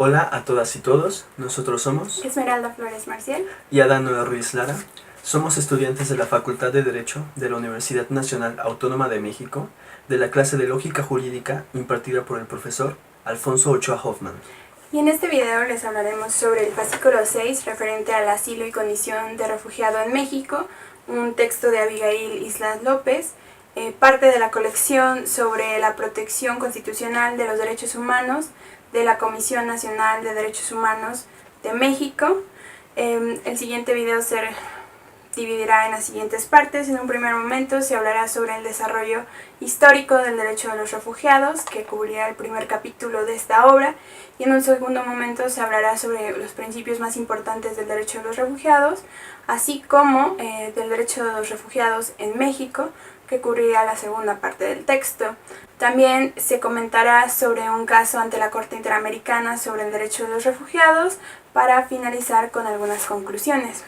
Hola a todas y todos, nosotros somos Esmeralda Flores Marcial y Adán Noé Ruiz Lara. Somos estudiantes de la Facultad de Derecho de la Universidad Nacional Autónoma de México, de la clase de Lógica Jurídica impartida por el profesor Alfonso Ochoa Hoffman. y en este video les hablaremos sobre el fascículo 6 referente al asilo y condición de refugiado en México, un texto de Abigail Islas López, parte de la colección sobre la protección constitucional de los derechos humanos de la Comisión Nacional de Derechos Humanos de México. El siguiente video se dividirá en las siguientes partes. En un primer momento se hablará sobre el desarrollo histórico del derecho de los refugiados, que cubrirá el primer capítulo de esta obra, y en un segundo momento se hablará sobre los principios más importantes del derecho de los refugiados, así como del derecho de los refugiados en México, que cubrirá la segunda parte del texto. También se comentará sobre un caso ante la Corte Interamericana sobre el derecho de los refugiados, para finalizar con algunas conclusiones.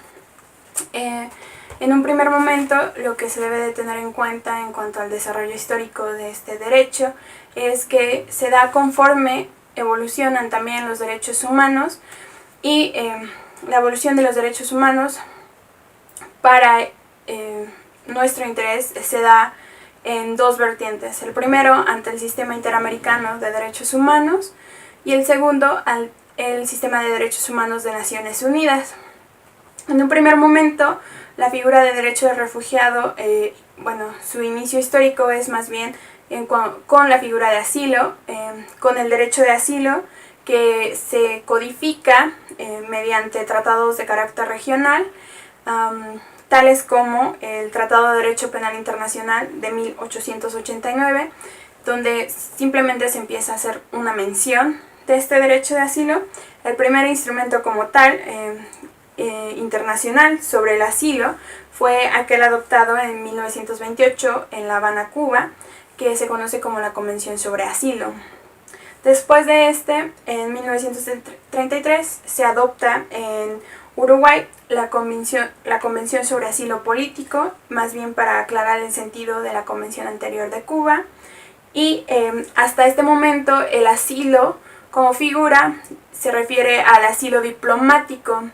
En un primer momento, lo que se debe de tener en cuanto al desarrollo histórico de este derecho es que se da conforme evolucionan también los derechos humanos, y la evolución de los derechos humanos para nuestro interés se da en dos vertientes. El primero, ante el Sistema Interamericano de Derechos Humanos, y el segundo, al el Sistema de Derechos Humanos de Naciones Unidas. En un primer momento, la figura de derecho de refugiado, su inicio histórico es más bien con la figura de asilo, con el derecho de asilo que se codifica mediante tratados de carácter regional, tales como el Tratado de Derecho Penal Internacional de 1889, donde simplemente se empieza a hacer una mención de este derecho de asilo. El primer instrumento como tal internacional sobre el asilo fue aquel adoptado en 1928 en La Habana, Cuba, que se conoce como la Convención sobre Asilo. Después de en 1933 se adopta en Uruguay la Convención sobre Asilo Político, más bien para aclarar el sentido de la convención anterior de Cuba, y hasta este momento el asilo como figura se refiere al asilo diplomático.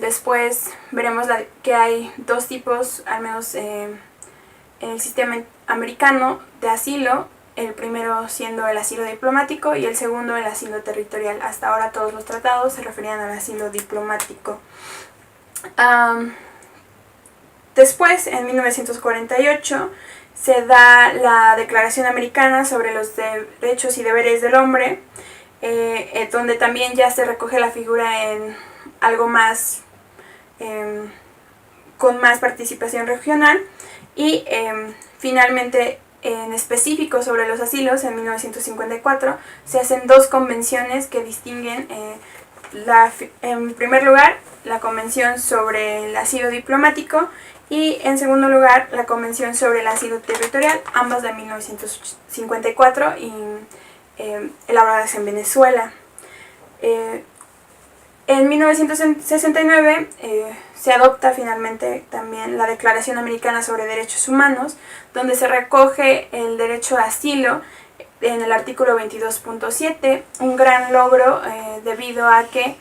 Después veremos que hay dos tipos, al menos en el sistema americano, de asilo, el primero siendo el asilo diplomático y el segundo el asilo territorial. Hasta ahora todos los tratados se referían al asilo diplomático. Después, en 1948, se da la Declaración Americana sobre los Derechos y Deberes del Hombre, donde también ya se recoge la figura en algo más, con más participación regional, y finalmente en específico sobre los asilos, en 1954 se hacen dos convenciones que distinguen, en primer lugar, la Convención sobre el Asilo Diplomático, y en segundo lugar la Convención sobre el Asilo Territorial, ambas de 1954 y elaboradas en Venezuela. En 1969 se adopta finalmente también la Declaración Americana sobre Derechos Humanos, donde se recoge el derecho a asilo en el artículo 22.7, un gran logro debido a que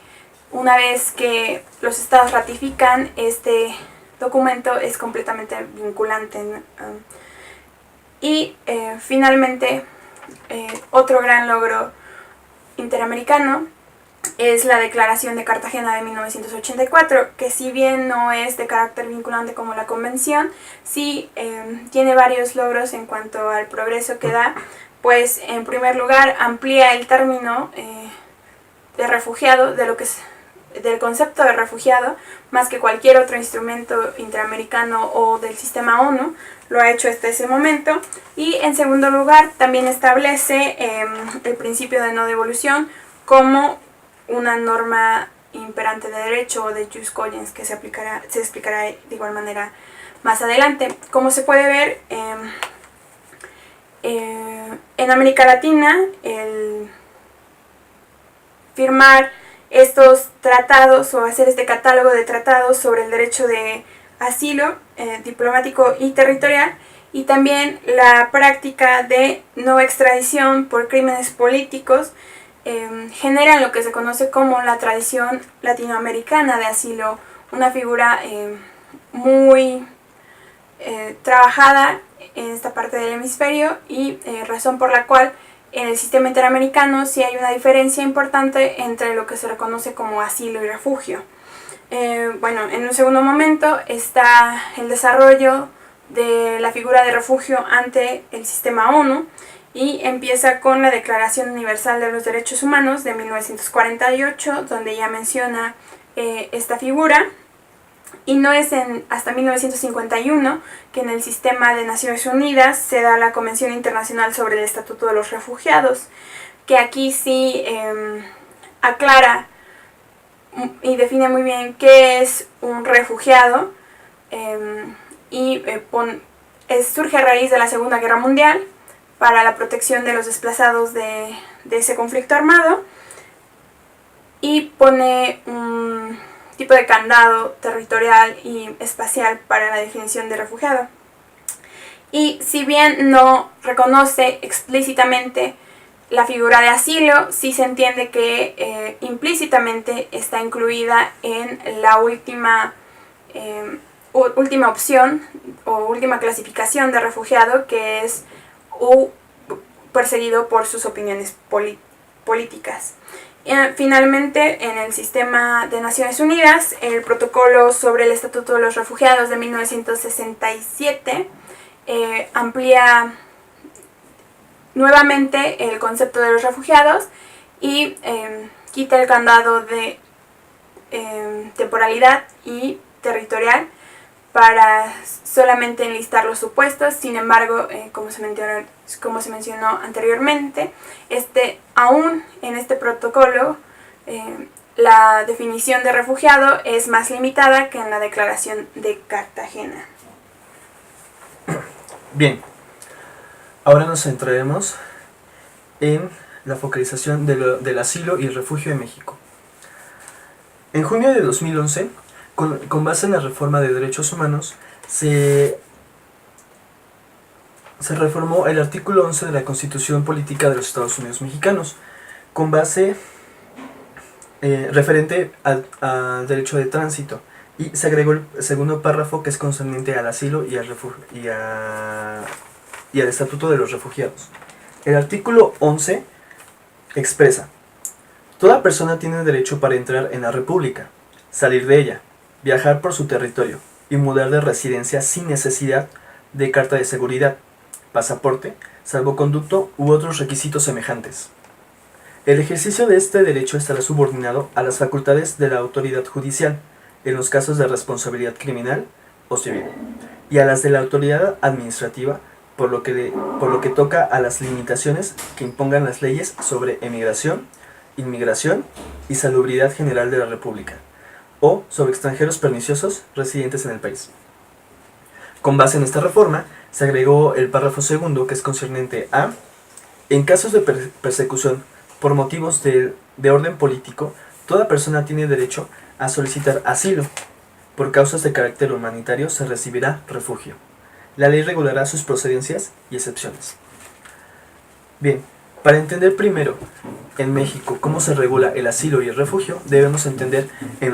una vez que los estados ratifican este documento es completamente vinculante. Y finalmente otro gran logro interamericano es la Declaración de Cartagena de 1984, que si bien no es de carácter vinculante como la Convención, sí tiene varios logros en cuanto al progreso que da, pues en primer lugar amplía el término de refugiado, del concepto de refugiado, más que cualquier otro instrumento interamericano o del sistema ONU lo ha hecho hasta ese momento. Y en segundo lugar también establece el principio de no devolución como una norma imperante de derecho, o de jus cogens, que se explicará de igual manera más adelante. Como se puede ver, en América Latina, el firmar estos tratados o hacer este catálogo de tratados sobre el derecho de asilo diplomático y territorial, y también la práctica de no extradición por crímenes políticos, generan lo que se conoce como la tradición latinoamericana de asilo, una figura muy trabajada en esta parte del hemisferio y razón por la cual en el sistema interamericano sí hay una diferencia importante entre lo que se reconoce como asilo y refugio. Bueno, en un segundo momento está el desarrollo de la figura de refugio ante el sistema ONU y empieza con la Declaración Universal de los Derechos Humanos de 1948, donde ya menciona esta figura. Y no es hasta 1951 que en el sistema de Naciones Unidas se da la Convención Internacional sobre el Estatuto de los Refugiados, que aquí sí aclara y define muy bien qué es un refugiado surge a raíz de la Segunda Guerra Mundial para la protección de los desplazados de ese conflicto armado y pone un tipo de candado territorial y espacial para la definición de refugiado. Y si bien no reconoce explícitamente la figura de asilo, sí se entiende que implícitamente está incluida en la última opción o última clasificación de refugiado, que es perseguido por sus opiniones políticas. Finalmente, en el sistema de Naciones Unidas, el protocolo sobre el Estatuto de los Refugiados de 1967 amplía nuevamente el concepto de los refugiados y quita el candado de temporalidad y territorial para solamente enlistar los supuestos. Sin embargo, como se mencionó anteriormente, aún en este protocolo la definición de refugiado es más limitada que en la Declaración de Cartagena. Bien, ahora nos centraremos en la focalización del asilo y el refugio en México. En junio de 2011, con base en la reforma de derechos humanos, se reformó el artículo 11 de la Constitución Política de los Estados Unidos Mexicanos, con base referente al derecho de tránsito, y se agregó el segundo párrafo, que es concerniente al asilo y al Estatuto de los Refugiados. El artículo 11 expresa: toda persona tiene derecho para entrar en la República, salir de ella, viajar por su territorio y mudar de residencia sin necesidad de carta de seguridad, pasaporte, salvoconducto u otros requisitos semejantes. El ejercicio de este derecho estará subordinado a las facultades de la autoridad judicial en los casos de responsabilidad criminal o civil, y a las de la autoridad administrativa por lo que toca a las limitaciones que impongan las leyes sobre emigración, inmigración y salubridad general de la República, o sobre extranjeros perniciosos residentes en el país. Con base en esta reforma, se agregó el párrafo segundo, que es concerniente a: en casos de persecución por motivos de orden político, toda persona tiene derecho a solicitar asilo. Por causas de carácter humanitario se recibirá refugio. La ley regulará sus procedencias y excepciones. Bien, para entender primero en México cómo se regula el asilo y el refugio, debemos entender en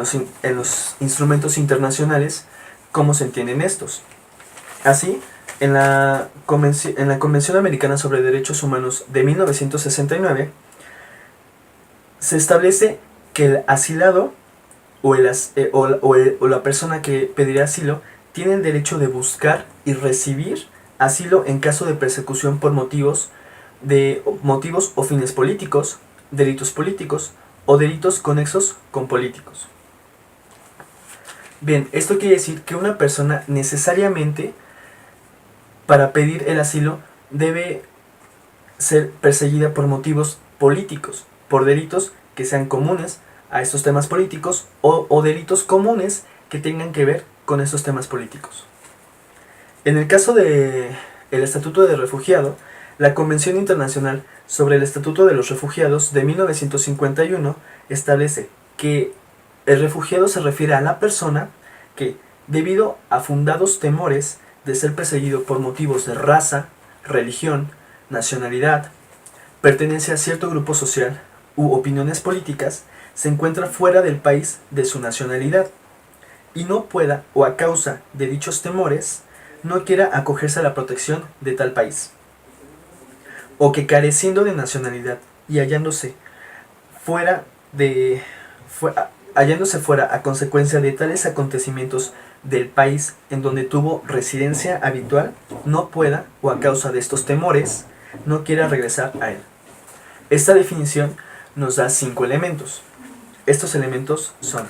los instrumentos internacionales cómo se entienden estos. Así, en la Convención Americana sobre Derechos Humanos de 1969, se establece que el asilado o la persona que pedirá asilo tiene el derecho de buscar y recibir asilo en caso de persecución por motivos o fines políticos, delitos políticos o delitos conexos con políticos. Bien, esto quiere decir que una persona necesariamente, para pedir el asilo, debe ser perseguida por motivos políticos, por delitos que sean comunes a estos temas políticos o delitos comunes que tengan que ver con estos temas políticos. En el caso del Estatuto de Refugiado, la Convención Internacional sobre el Estatuto de los Refugiados de 1951 establece que el refugiado se refiere a la persona que, debido a fundados temores de ser perseguido por motivos de raza, religión, nacionalidad, pertenencia a cierto grupo social u opiniones políticas se encuentra fuera del país de su nacionalidad y no pueda, o a causa de dichos temores, no quiera acogerse a la protección de tal país, o que careciendo de nacionalidad y hallándose fuera a consecuencia de tales acontecimientos del país en donde tuvo residencia habitual, no pueda, o a causa de estos temores, no quiera regresar a él. Esta definición nos da 5 elementos. Estos elementos son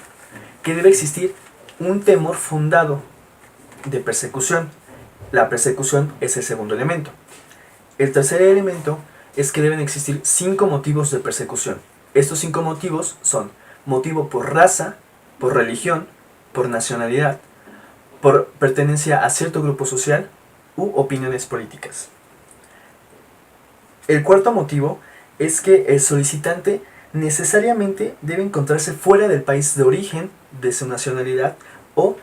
que debe existir un temor fundado de persecución. La persecución es el segundo elemento. El tercer elemento es que deben existir 5 motivos de persecución. Estos 5 motivos son motivo por raza, por religión, por nacionalidad, por pertenencia a cierto grupo social u opiniones políticas. El cuarto motivo es que el solicitante necesariamente debe encontrarse fuera del país de origen de su nacionalidad o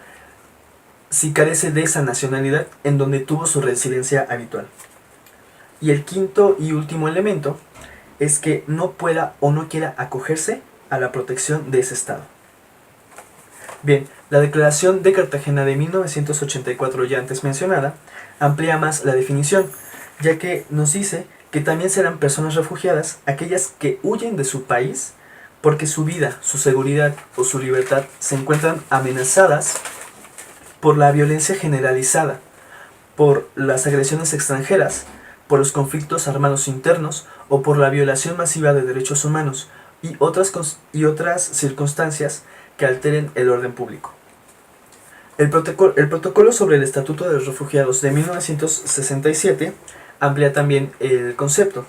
si carece de esa nacionalidad en donde tuvo su residencia habitual. Y el quinto y último elemento es que no pueda o no quiera acogerse a la protección de ese Estado. Bien, la Declaración de Cartagena de 1984 ya antes mencionada amplía más la definición, ya que nos dice que también serán personas refugiadas aquellas que huyen de su país porque su vida, su seguridad o su libertad se encuentran amenazadas por la violencia generalizada, por las agresiones extranjeras, por los conflictos armados internos o por la violación masiva de derechos humanos y otras circunstancias que alteren el orden público. El protocolo sobre el Estatuto de los Refugiados de 1967 amplía también el concepto,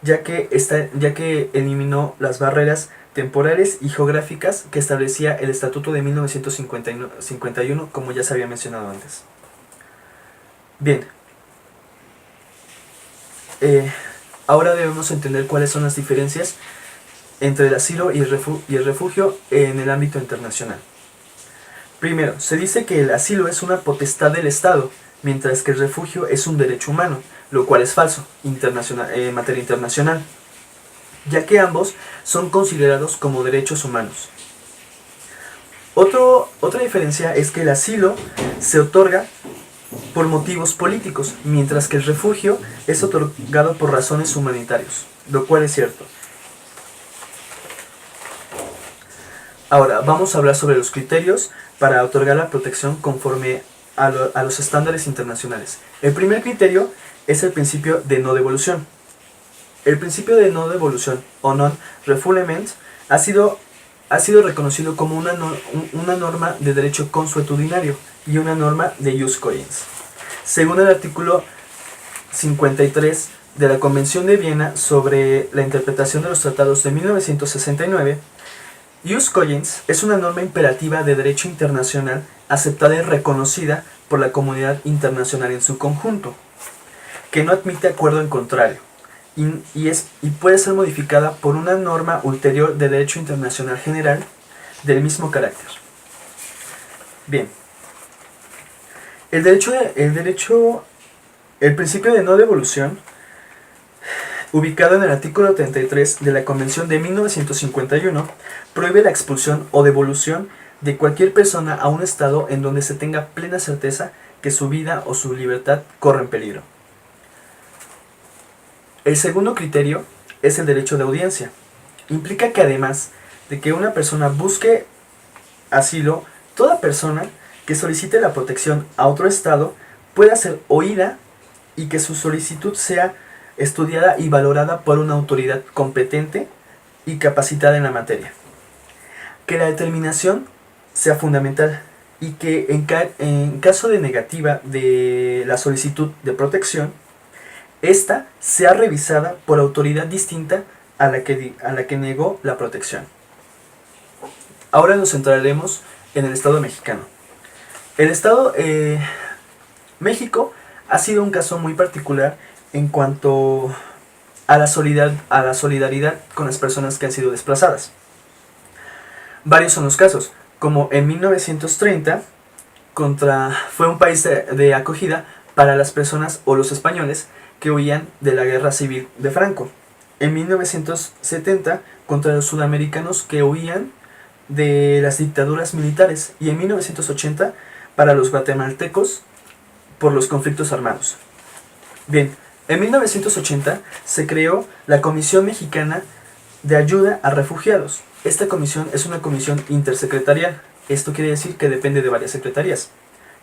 ya que eliminó las barreras temporales y geográficas que establecía el Estatuto de 1951, como ya se había mencionado antes. Bien, ahora debemos entender cuáles son las diferencias entre el asilo y el refugio en el ámbito internacional. Primero, se dice que el asilo es una potestad del Estado, mientras que el refugio es un derecho humano, lo cual es falso en materia internacional, ya que ambos son considerados como derechos humanos. Otra diferencia es que el asilo se otorga por motivos políticos, mientras que el refugio es otorgado por razones humanitarias, lo cual es cierto. Ahora, vamos a hablar sobre los criterios para otorgar la protección conforme a los estándares internacionales. El primer criterio es el principio de no devolución. El principio de no devolución o non-refoulement ha sido reconocido como una norma de derecho consuetudinario y una norma de ius cogens. Según el artículo 53 de la Convención de Viena sobre la interpretación de los tratados de 1969, ius cogens es una norma imperativa de derecho internacional aceptada y reconocida por la comunidad internacional en su conjunto, que no admite acuerdo en contrario, y puede ser modificada por una norma ulterior de derecho internacional general del mismo carácter. Bien, el principio de no devolución, ubicado en el artículo 33 de la Convención de 1951, prohíbe la expulsión o devolución de cualquier persona a un estado en donde se tenga plena certeza que su vida o su libertad corren peligro. El segundo criterio es el derecho de audiencia. Implica que además de que una persona busque asilo, toda persona que solicite la protección a otro estado pueda ser oída y que su solicitud sea estudiada y valorada por una autoridad competente y capacitada en la materia. Que la determinación sea fundamental y que en caso de negativa de la solicitud de protección, esta sea revisada por autoridad distinta a la que negó la protección. Ahora nos centraremos en el Estado mexicano. El Estado México ha sido un caso muy particular en cuanto a la solidaridad con las personas que han sido desplazadas. Varios son los casos, como en 1930 fue un país de acogida para las personas o los españoles que huían de la guerra civil de Franco. en 1970 contra los sudamericanos que huían de las dictaduras militares y en 1980 para los guatemaltecos por los conflictos armados. Bien, en 1980 se creó la Comisión Mexicana de Ayuda a Refugiados. Esta comisión es una comisión intersecretarial. Esto quiere decir que depende de varias secretarías.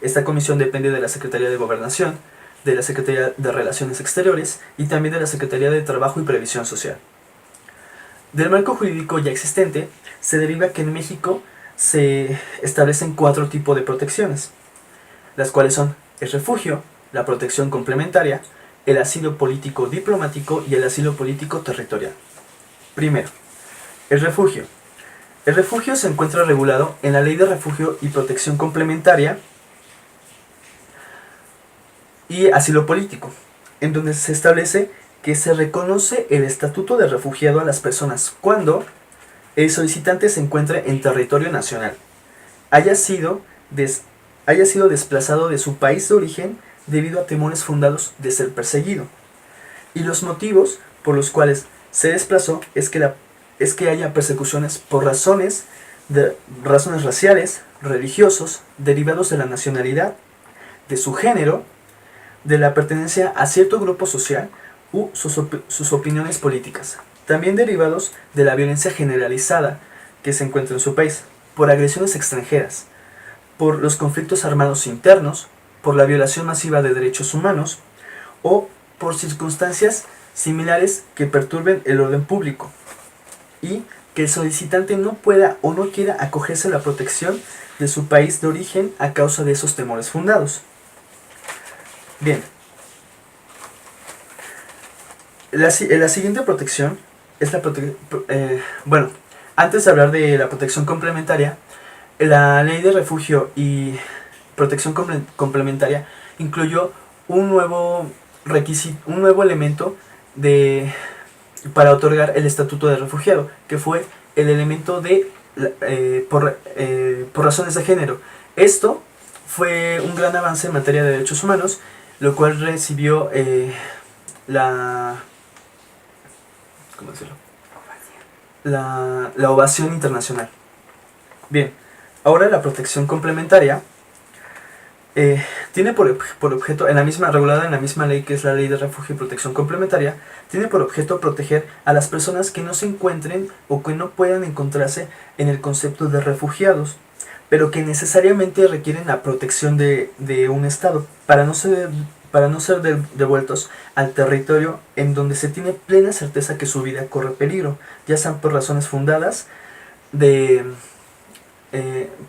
Esta comisión depende de la Secretaría de Gobernación, de la Secretaría de Relaciones Exteriores y también de la Secretaría de Trabajo y Previsión Social. Del marco jurídico ya existente, se deriva que en México se establecen 4 tipos de protecciones, las cuales son el refugio, la protección complementaria, el asilo político diplomático y el asilo político territorial. Primero, el refugio. El refugio se encuentra regulado en la Ley de Refugio y Protección Complementaria y Asilo Político, en donde se establece que se reconoce el estatuto de refugiado a las personas cuando el solicitante se encuentre en territorio nacional, haya sido desplazado de su país de origen debido a temores fundados de ser perseguido, y los motivos por los cuales se desplazó es que haya persecuciones por razones raciales, religiosos, derivados de la nacionalidad, de su género, de la pertenencia a cierto grupo social u sus opiniones políticas, también derivados de la violencia generalizada que se encuentra en su país, por agresiones extranjeras, por los conflictos armados internos, por la violación masiva de derechos humanos o por circunstancias similares que perturben el orden público y que el solicitante no pueda o no quiera acogerse a la protección de su país de origen a causa de esos temores fundados. Bien, la siguiente protección es la bueno, antes de hablar de la protección complementaria, la Ley de Refugio y Protección Complementaria incluyó un nuevo requisito, un nuevo elemento para otorgar el estatuto de refugiado, que fue el elemento de por razones de género. Esto fue un gran avance en materia de derechos humanos, lo cual recibió ¿cómo decirlo? La ovación internacional. Bien, ahora la protección complementaria tiene por objeto, regulada en la misma ley que es la Ley de Refugio y Protección Complementaria, tiene por objeto proteger a las personas que no se encuentren o que no puedan encontrarse en el concepto de refugiados, pero que necesariamente requieren la protección de un Estado para no ser devueltos al territorio en donde se tiene plena certeza que su vida corre peligro, ya sean por razones fundadas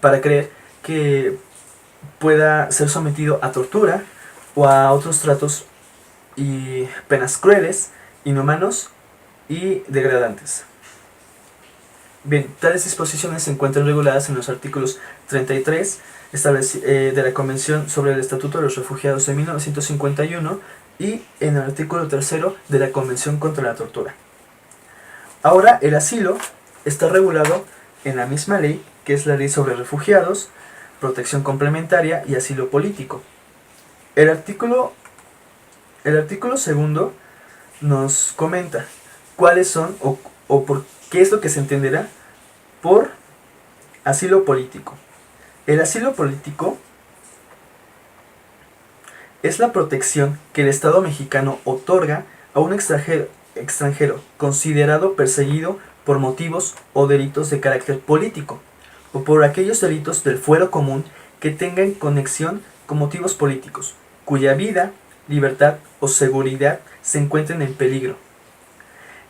para creer que pueda ser sometido a tortura o a otros tratos y penas crueles, inhumanos y degradantes. Bien, tales disposiciones se encuentran reguladas en los artículos 33 de la Convención sobre el Estatuto de los Refugiados de 1951 y en el artículo 3 de la Convención contra la Tortura. Ahora, el asilo está regulado en la misma ley, que es la Ley sobre Refugiados, Protección Complementaria y Asilo Político. El artículo segundo nos comenta cuáles son o por qué es lo que se entenderá por asilo político. El asilo político es la protección que el Estado mexicano otorga a un extranjero considerado perseguido por motivos o delitos de carácter político, o por aquellos delitos del fuero común que tengan conexión con motivos políticos, cuya vida, libertad o seguridad se encuentren en peligro,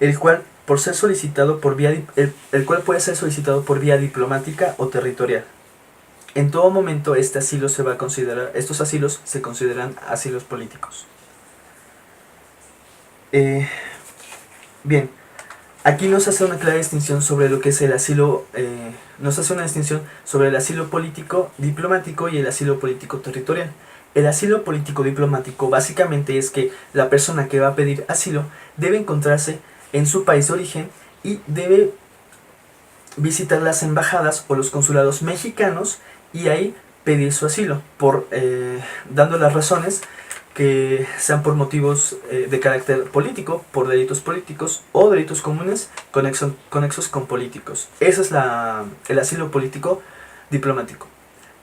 el cual puede ser solicitado por vía diplomática o territorial. En todo momento estos asilos se consideran asilos políticos. Bien, aquí nos hace una clara distinción sobre lo que es el asilo, sobre el asilo político diplomático y el asilo político territorial. El asilo político diplomático básicamente es que la persona que va a pedir asilo debe encontrarse en su país de origen y debe visitar las embajadas o los consulados mexicanos y ahí pedir su asilo, dando las razones que sean por motivos de carácter político, por delitos políticos o delitos comunes conexos con políticos. Ese es el asilo político diplomático.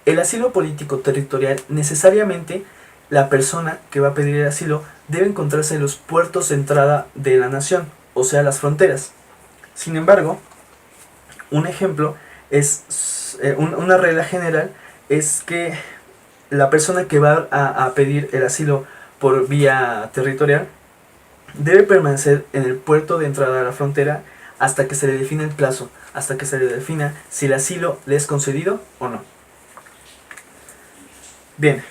El asilo político territorial, necesariamente la persona que va a pedir el asilo debe encontrarse en los puertos de entrada de la nación, o sea, las fronteras. Sin embargo, un ejemplo es, una regla general es que la persona que va a pedir el asilo por vía territorial debe permanecer en el puerto de entrada a la frontera hasta que se le defina el plazo, hasta que se le defina si el asilo le es concedido o no. Bien,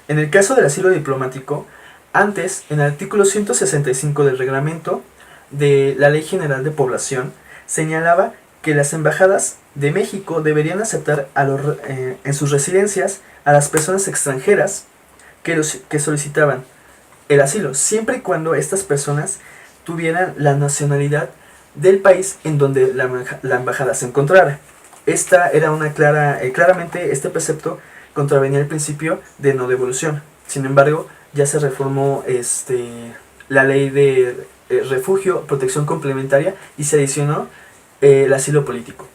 en el caso del asilo diplomático, antes, en el artículo 165 del reglamento de la Ley General de Población, señalaba que las embajadas de México deberían aceptar en sus residencias a las personas extranjeras que solicitaban el asilo, siempre y cuando estas personas tuvieran la nacionalidad del país en donde la embajada se encontrara. Esta era claramente este precepto contravenía el principio de no devolución. Sin embargo, ya se reformó la ley de refugio, protección complementaria y se adicionó el asilo político.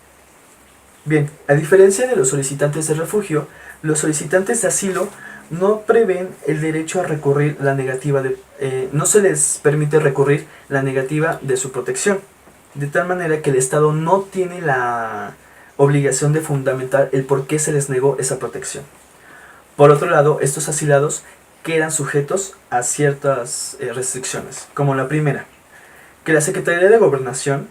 Bien, a diferencia de los solicitantes de refugio, los solicitantes de asilo no prevén el derecho a recurrir la negativa no se les permite recurrir la negativa de su protección, de tal manera que el Estado no tiene la obligación de fundamentar el por qué se les negó esa protección. Por otro lado, estos asilados quedan sujetos a ciertas restricciones, como la primera, que la Secretaría de Gobernación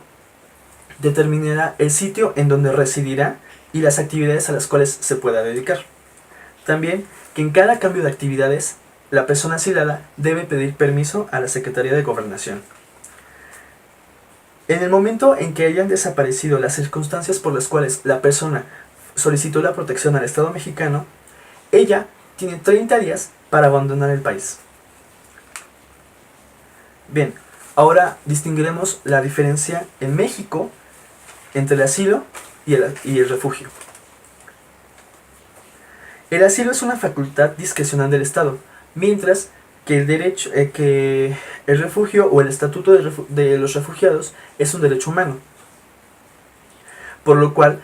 determinará el sitio en donde residirá y las actividades a las cuales se pueda dedicar. También que en cada cambio de actividades, la persona asilada debe pedir permiso a la Secretaría de Gobernación. En el momento en que hayan desaparecido las circunstancias por las cuales la persona solicitó la protección al Estado mexicano, ella tiene 30 días para abandonar el país. Bien, ahora distinguiremos la diferencia en México entre el asilo y el refugio. El asilo es una facultad discrecional del Estado, mientras que el refugio o el estatuto de los refugiados es un derecho humano. Por lo cual,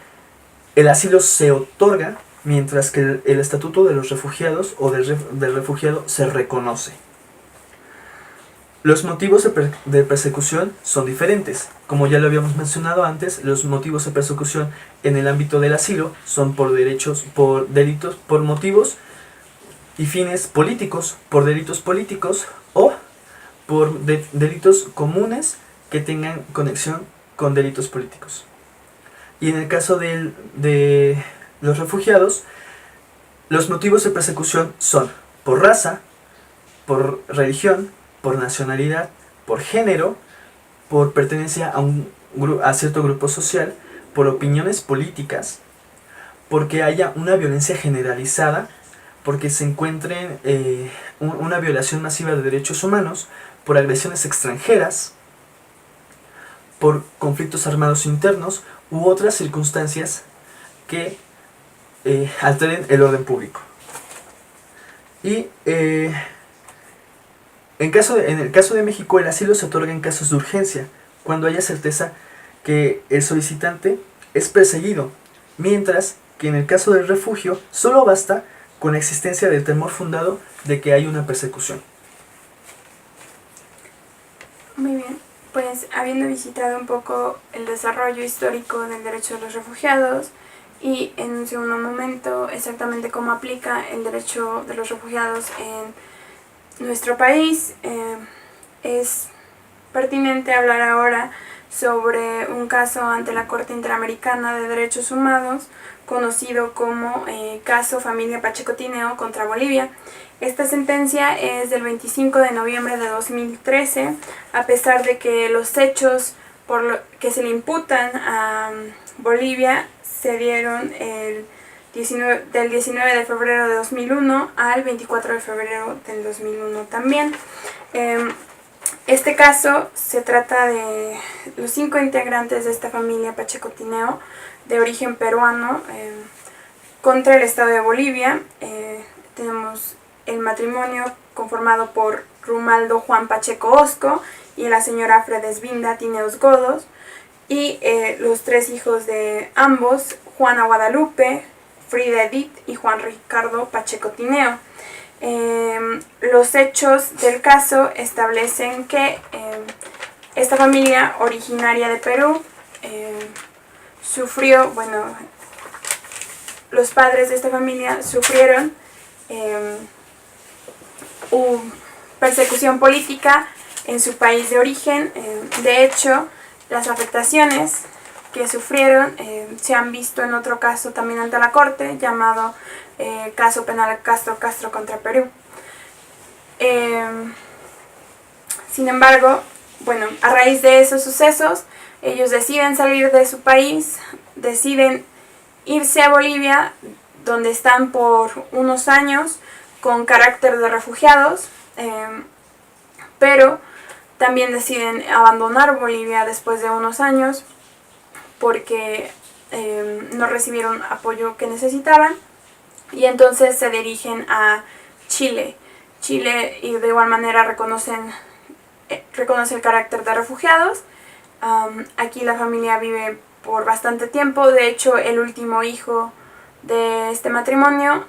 el asilo se otorga mientras que el estatuto de los refugiados o del refugiado se reconoce. Los motivos de persecución son diferentes. Como ya lo habíamos mencionado antes, los motivos de persecución en el ámbito del asilo son por delitos, por motivos y fines políticos, por delitos políticos o por delitos comunes que tengan conexión con delitos políticos. Y en el caso de los refugiados, los motivos de persecución son por raza, por religión, por nacionalidad, por género, por pertenencia a cierto grupo social, por opiniones políticas, porque haya una violencia generalizada, porque se encuentre una violación masiva de derechos humanos, por agresiones extranjeras, por conflictos armados internos u otras circunstancias que alteren el orden público. Y en el caso de México, el asilo se otorga en casos de urgencia, cuando haya certeza que el solicitante es perseguido, mientras que en el caso del refugio solo basta con la existencia del temor fundado de que hay una persecución. Muy bien, pues habiendo visitado un poco el desarrollo histórico del derecho de los refugiados y en un segundo momento exactamente cómo aplica el derecho de los refugiados en nuestro país, es pertinente hablar ahora sobre un caso ante la Corte Interamericana de Derechos Humanos conocido como caso Familia Pacheco Tineo contra Bolivia. Esta sentencia es del 25 de noviembre de 2013, a pesar de que los hechos que se le imputan a Bolivia se dieron del 19 de febrero de 2001 al 24 de febrero del 2001 también. Este caso se trata de los 5 integrantes de esta familia Pacheco Tineo de origen peruano contra el Estado de Bolivia. Tenemos el matrimonio conformado por Rumaldo Juan Pacheco Osco y la señora Fredesvinda Tineos Godos, y los 3 hijos de ambos, Juana Guadalupe, Frida Edith y Juan Ricardo Pacheco Tineo. Los hechos del caso establecen que esta familia originaria de Perú sufrió, bueno, los padres de esta familia sufrieron persecución política en su país de origen. De hecho, las afectaciones que sufrieron se han visto en otro caso también ante la Corte, llamado Caso Penal Castro Castro contra Perú. Sin embargo, bueno, a raíz de esos sucesos, ellos deciden salir de su país, deciden irse a Bolivia, donde están por unos años con carácter de refugiados, pero también deciden abandonar Bolivia después de unos años porque no recibieron apoyo que necesitaban, y entonces se dirigen a Chile. Chile, y de igual manera reconoce el carácter de refugiados. Aquí la familia vive por bastante tiempo. De hecho, el último hijo de este matrimonio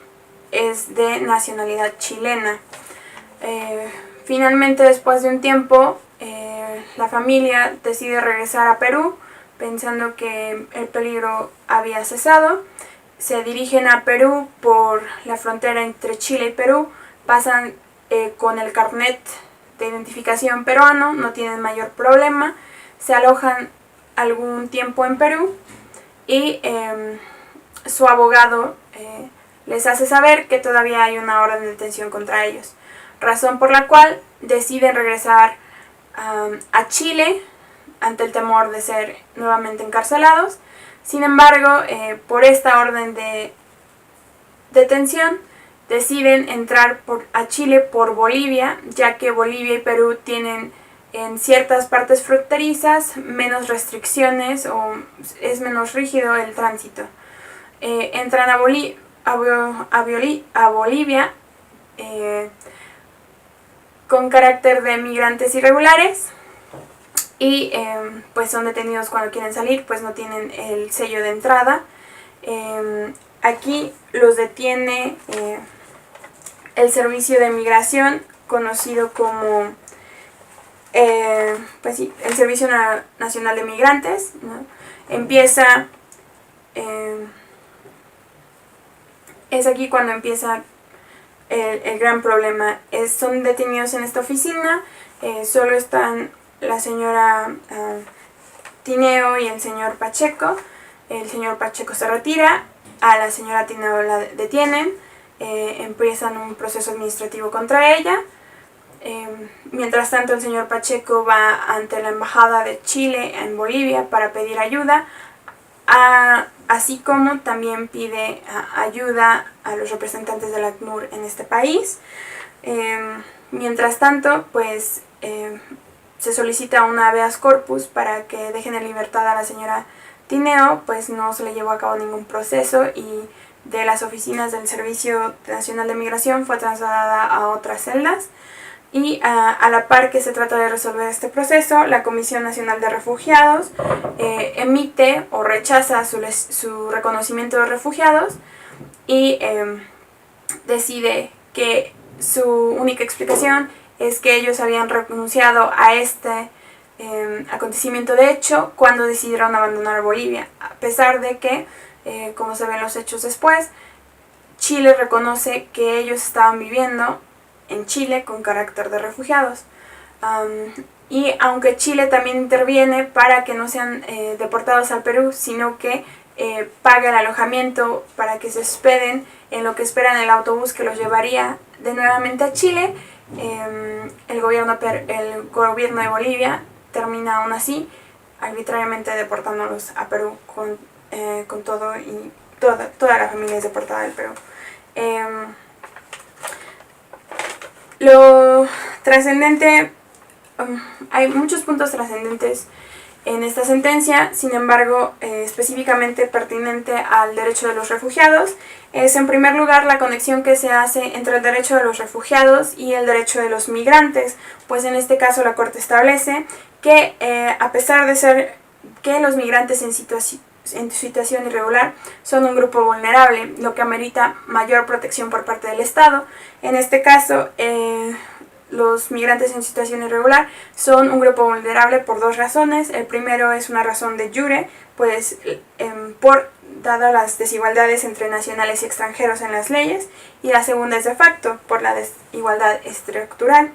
es de nacionalidad chilena. Finalmente, después de un tiempo, la familia decide regresar a Perú, pensando que el peligro había cesado. Se dirigen a Perú por la frontera entre Chile y Perú, pasan con el carnet de identificación peruano, no tienen mayor problema, se alojan algún tiempo en Perú y su abogado les hace saber que todavía hay una orden de detención contra ellos, razón por la cual deciden regresar a Chile ante el temor de ser nuevamente encarcelados. Sin embargo, por esta orden de detención, deciden entrar a Chile por Bolivia, ya que Bolivia y Perú tienen en ciertas partes fronterizas menos restricciones o es menos rígido el tránsito. Entran a Bolivia con carácter de migrantes irregulares y pues son detenidos cuando quieren salir, pues no tienen el sello de entrada. Aquí los detiene el Servicio de Migración, conocido como pues sí, el Servicio Nacional de Migrantes, ¿no? Es aquí cuando empieza el gran problema. Son detenidos en esta oficina, solo están la señora Tineo y el señor Pacheco. El señor Pacheco se retira, a la señora Tineo la detienen, empiezan un proceso administrativo contra ella. Mientras tanto, el señor Pacheco va ante la Embajada de Chile en Bolivia para pedir ayuda, así como también pide ayuda a los representantes del ACNUR en este país. Mientras tanto, pues se solicita una habeas corpus para que dejen en libertad a la señora Tineo, pues no se le llevó a cabo ningún proceso y de las oficinas del Servicio Nacional de Migración fue trasladada a otras celdas. Y a la par que se trata de resolver este proceso, la Comisión Nacional de Refugiados emite o rechaza su reconocimiento de refugiados y decide que su única explicación es que ellos habían renunciado a este acontecimiento de hecho cuando decidieron abandonar Bolivia, a pesar de que, como se ven los hechos después, Chile reconoce que ellos estaban viviendo en Chile con carácter de refugiados. Y aunque Chile también interviene para que no sean deportados al Perú, sino que paga el alojamiento para que se hospeden en lo que esperan el autobús que los llevaría de nuevamente a Chile, el gobierno de Bolivia termina aún así arbitrariamente deportándolos a Perú con todo, y toda la familia es deportada del Perú. Lo trascendente, hay muchos puntos trascendentes en esta sentencia. Sin embargo, específicamente pertinente al derecho de los refugiados, es en primer lugar la conexión que se hace entre el derecho de los refugiados y el derecho de los migrantes, pues en este caso la Corte establece que a pesar de ser que los migrantes en situación irregular son un grupo vulnerable, lo que amerita mayor protección por parte del Estado. En este caso, los migrantes en situación irregular son un grupo vulnerable por dos razones. El primero es una razón de jure, pues dadas las desigualdades entre nacionales y extranjeros en las leyes, y la segunda es de facto, por la desigualdad estructural.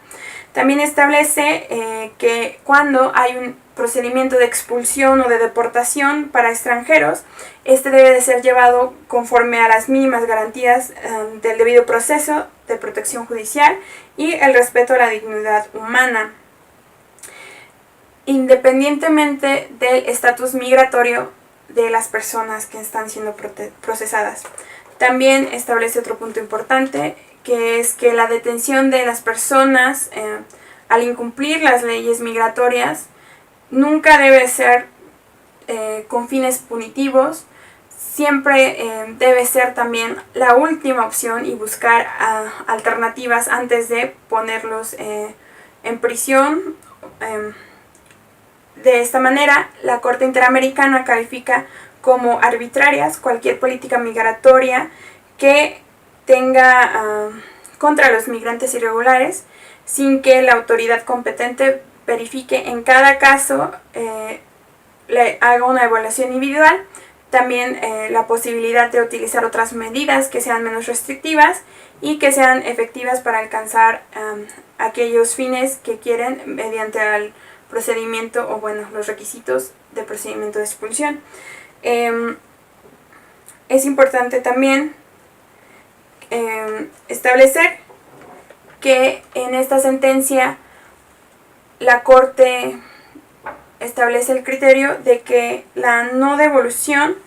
También establece que cuando hay un procedimiento de expulsión o de deportación para extranjeros, este debe de ser llevado conforme a las mínimas garantías del debido proceso de protección judicial y el respeto a la dignidad humana, independientemente del estatus migratorio de las personas que están siendo procesadas. También establece otro punto importante, que es que la detención de las personas al incumplir las leyes migratorias nunca debe ser con fines punitivos. Siempre debe ser también la última opción y buscar alternativas antes de ponerlos en prisión. De esta manera, la Corte Interamericana califica como arbitrarias cualquier política migratoria que tenga contra los migrantes irregulares sin que la autoridad competente verifique en cada caso, le haga una evaluación individual. También la posibilidad de utilizar otras medidas que sean menos restrictivas y que sean efectivas para alcanzar aquellos fines que quieren mediante el procedimiento o los requisitos de procedimiento de expulsión. Es importante también establecer que en esta sentencia la Corte establece el criterio de que la no devolución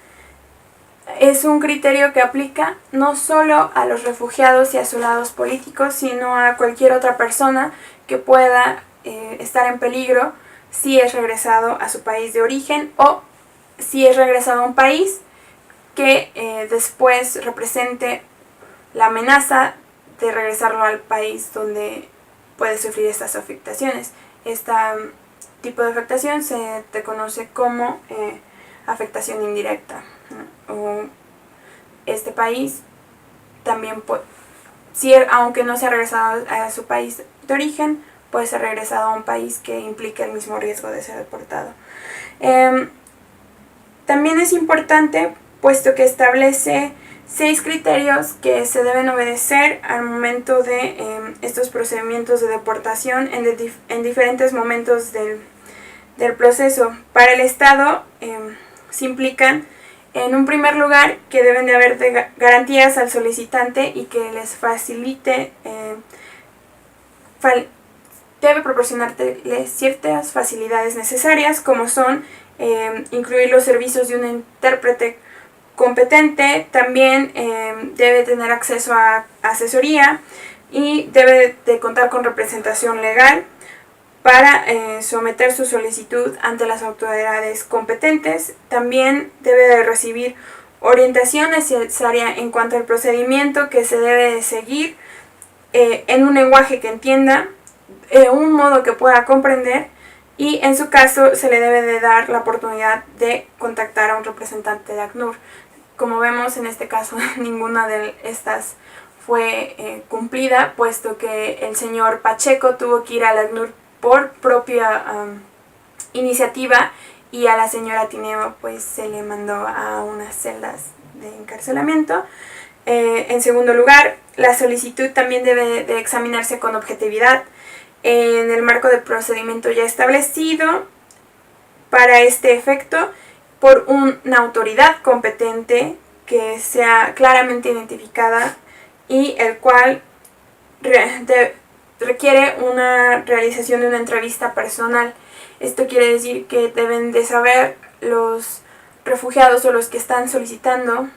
es un criterio que aplica no solo a los refugiados y asolados políticos, sino a cualquier otra persona que pueda estar en peligro si es regresado a su país de origen o si es regresado a un país que después represente la amenaza de regresarlo al país donde puede sufrir estas afectaciones. Este tipo de afectación se te conoce como afectación indirecta, ¿no? O este país también, aunque no se ha regresado a su país de origen, puede ser regresado a un país que implique el mismo riesgo de ser deportado. También es importante, puesto que establece 6 criterios que se deben obedecer al momento de estos procedimientos de deportación en diferentes momentos del proceso. Para el Estado se implican, en un primer lugar, que deben de haber garantías al solicitante y que les facilite, debe proporcionarles ciertas facilidades necesarias, como son incluir los servicios de un intérprete competente. También debe tener acceso a asesoría y debe de contar con representación legal para someter su solicitud ante las autoridades competentes. También debe de recibir orientación necesaria en cuanto al procedimiento que se debe de seguir en un lenguaje que entienda, un modo que pueda comprender, y en su caso se le debe de dar la oportunidad de contactar a un representante de ACNUR. Como vemos, en este caso ninguna de estas fue cumplida, puesto que el señor Pacheco tuvo que ir al ACNUR por propia iniciativa, y a la señora Tineo pues se le mandó a unas celdas de encarcelamiento. En segundo lugar, la solicitud también debe de examinarse con objetividad en el marco del procedimiento ya establecido para este efecto por una autoridad competente que sea claramente identificada y el cual requiere una realización de una entrevista personal. Esto quiere decir que deben de saber los refugiados o los que están solicitando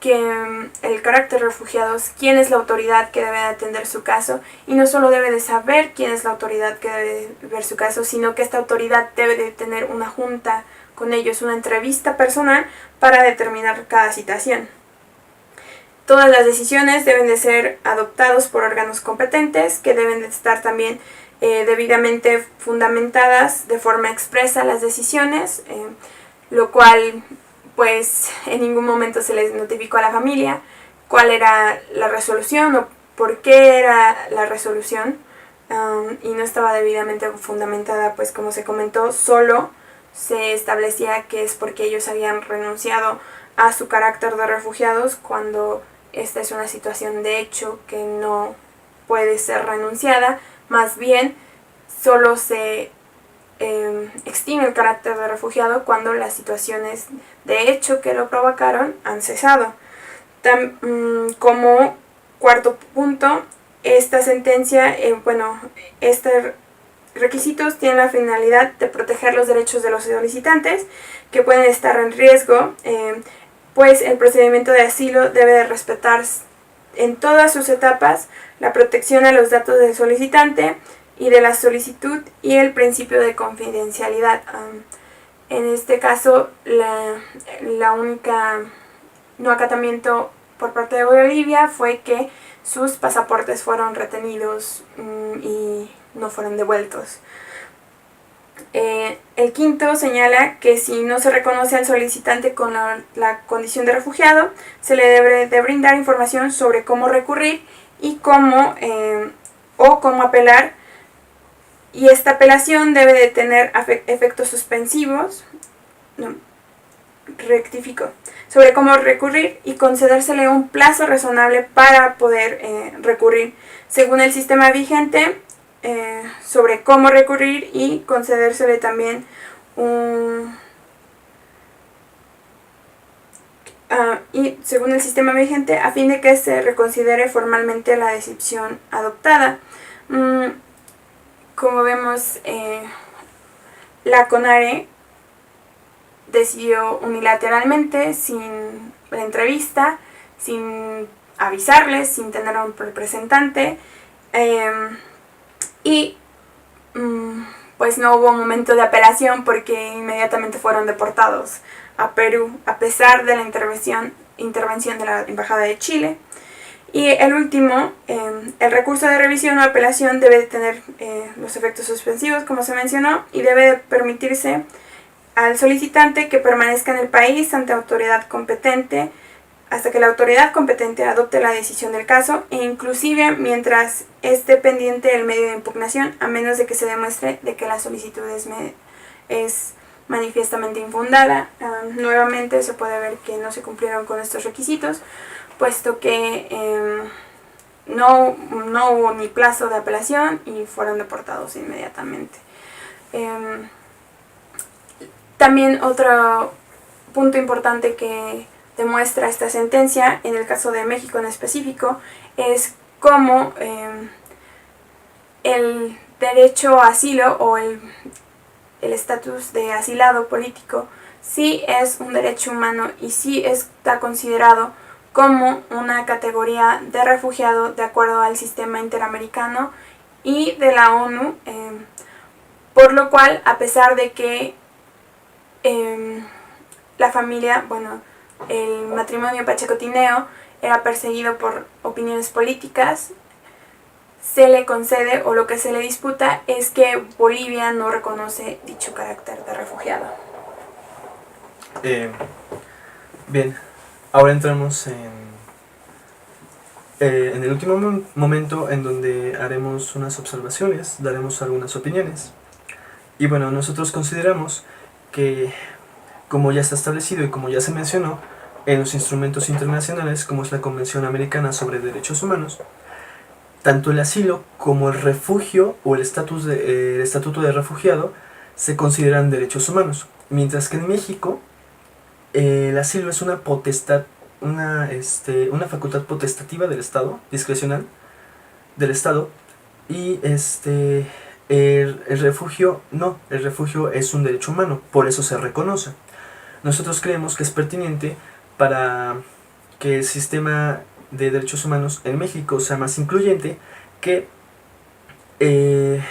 que el carácter de refugiados, quién es la autoridad que debe atender su caso, y no solo debe de saber quién es la autoridad que debe ver su caso, sino que esta autoridad debe de tener una junta con ellos, una entrevista personal para determinar cada situación. Todas las decisiones deben de ser adoptadas por órganos competentes, que deben de estar también debidamente fundamentadas de forma expresa las decisiones, lo cual pues en ningún momento se les notificó a la familia cuál era la resolución o por qué era la resolución, y no estaba debidamente fundamentada, pues como se comentó, solo se establecía que es porque ellos habían renunciado a su carácter de refugiados, cuando esta es una situación de hecho que no puede ser renunciada, más bien solo se extingue el carácter de refugiado cuando las situaciones de hecho que lo provocaron han cesado. Como cuarto punto, esta sentencia, estos requisitos tienen la finalidad de proteger los derechos de los solicitantes que pueden estar en riesgo, pues el procedimiento de asilo debe de respetar en todas sus etapas la protección a los datos del solicitante y de la solicitud y el principio de confidencialidad. En este caso, la única no acatamiento por parte de Bolivia fue que sus pasaportes fueron retenidos y no fueron devueltos. El quinto señala que si no se reconoce al solicitante con la condición de refugiado, se le debe de brindar información sobre cómo recurrir y cómo apelar, y esta apelación debe de tener efectos suspensivos, sobre cómo recurrir y concedérsele un plazo razonable para poder recurrir según el sistema vigente, sobre cómo recurrir, y concedérsele también según el sistema vigente, a fin de que se reconsidere formalmente la decisión adoptada. Como vemos, la CONARE decidió unilateralmente, sin la entrevista, sin avisarles, sin tener a un representante, y pues no hubo momento de apelación porque inmediatamente fueron deportados a Perú, a pesar de la intervención de la Embajada de Chile. Y el último, el recurso de revisión o apelación debe de tener los efectos suspensivos, como se mencionó, y debe de permitirse al solicitante que permanezca en el país ante autoridad competente hasta que la autoridad competente adopte la decisión del caso, e inclusive mientras esté pendiente el medio de impugnación, a menos de que se demuestre de que la solicitud es manifiestamente infundada. Nuevamente se puede ver que no se cumplieron con estos requisitos, puesto que no hubo ni plazo de apelación y fueron deportados inmediatamente. También otro punto importante que demuestra esta sentencia, en el caso de México en específico, es cómo el derecho a asilo o el estatus de asilado político sí es un derecho humano y sí está considerado como una categoría de refugiado de acuerdo al sistema interamericano y de la ONU, por lo cual, a pesar de que la familia, el matrimonio Pacheco Tineo era perseguido por opiniones políticas, se le concede, o lo que se le disputa es que Bolivia no reconoce dicho carácter de refugiado. Bien, ahora entramos en el último momento en donde haremos unas observaciones, daremos algunas opiniones. Y bueno, nosotros consideramos que, como ya está establecido y como ya se mencionó en los instrumentos internacionales, como es la Convención Americana sobre Derechos Humanos, tanto el asilo como el refugio o el estatuto de refugiado se consideran derechos humanos, mientras que en México el asilo es una potestad, una facultad potestativa del Estado, discrecional del Estado, y el refugio no, el refugio es un derecho humano, por eso se reconoce. Nosotros creemos que es pertinente para que el sistema de derechos humanos en México sea más incluyente, que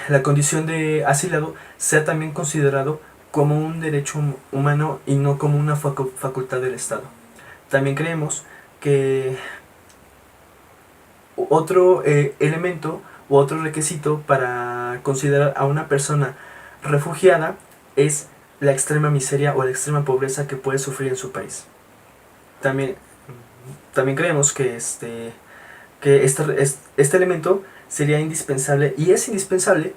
la condición de asilado sea también considerado como un derecho humano y no como una facultad del Estado. También creemos que otro elemento u otro requisito para considerar a una persona refugiada es la extrema miseria o la extrema pobreza que puede sufrir en su país. También creemos que este elemento sería indispensable, y es indispensable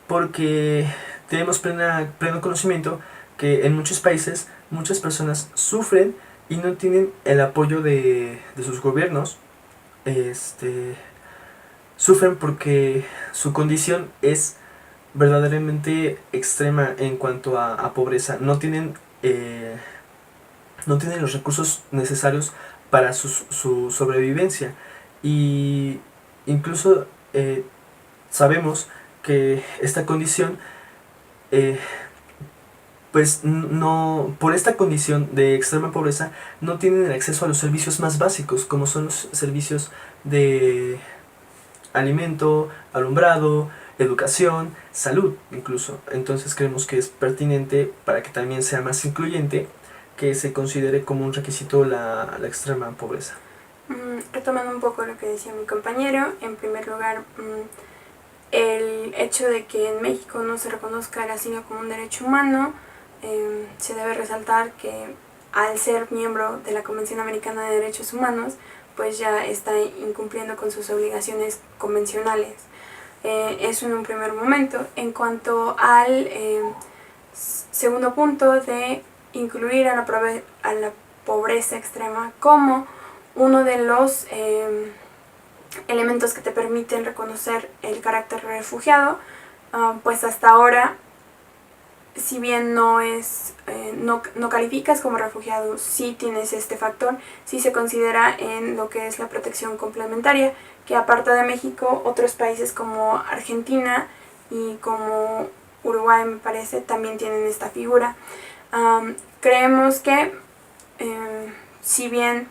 porque tenemos pleno conocimiento que en muchos países muchas personas sufren y no tienen el apoyo de sus gobiernos. Sufren porque su condición es verdaderamente extrema en cuanto a pobreza. No tienen los recursos necesarios para su sobrevivencia, y incluso sabemos que esta condición pues no, por esta condición de extrema pobreza, no tienen el acceso a los servicios más básicos, como son los servicios de alimento, alumbrado, educación, salud incluso. Entonces creemos que es pertinente, para que también sea más incluyente, que se considere como un requisito la extrema pobreza. Retomando un poco lo que decía mi compañero, en primer lugar, el hecho de que en México no se reconozca el asilo como un derecho humano, se debe resaltar que al ser miembro de la Convención Americana de Derechos Humanos, pues ya está incumpliendo con sus obligaciones convencionales. Eso en un primer momento. En cuanto al segundo punto de incluir a la pobreza extrema como uno de los elementos que te permiten reconocer el carácter de refugiado, pues hasta ahora, si bien no calificas como refugiado, sí tienes este factor, sí se considera en lo que es la protección complementaria, que aparte de México, otros países como Argentina y como Uruguay, me parece, también tienen esta figura. Creemos que si bien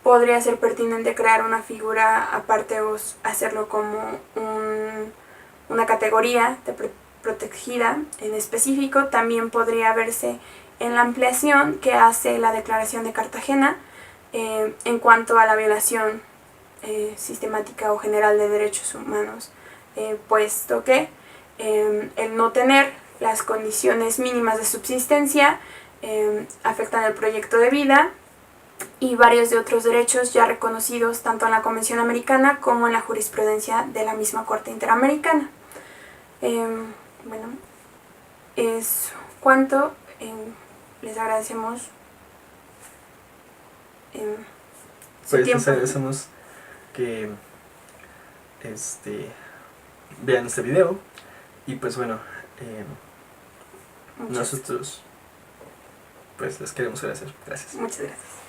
podría ser pertinente crear una figura aparte o hacerlo como una categoría protegida en específico, también podría verse en la ampliación que hace la Declaración de Cartagena en cuanto a la violación sistemática o general de derechos humanos, puesto que el no tener las condiciones mínimas de subsistencia afectan el proyecto de vida y varios de otros derechos ya reconocidos tanto en la Convención Americana como en la jurisprudencia de la misma Corte Interamericana. Bueno, es cuanto. Les agradecemos su pues tiempo. Les agradecemos que vean este video, y pues bueno, nosotros pues les queremos agradecer. Gracias. Muchas gracias.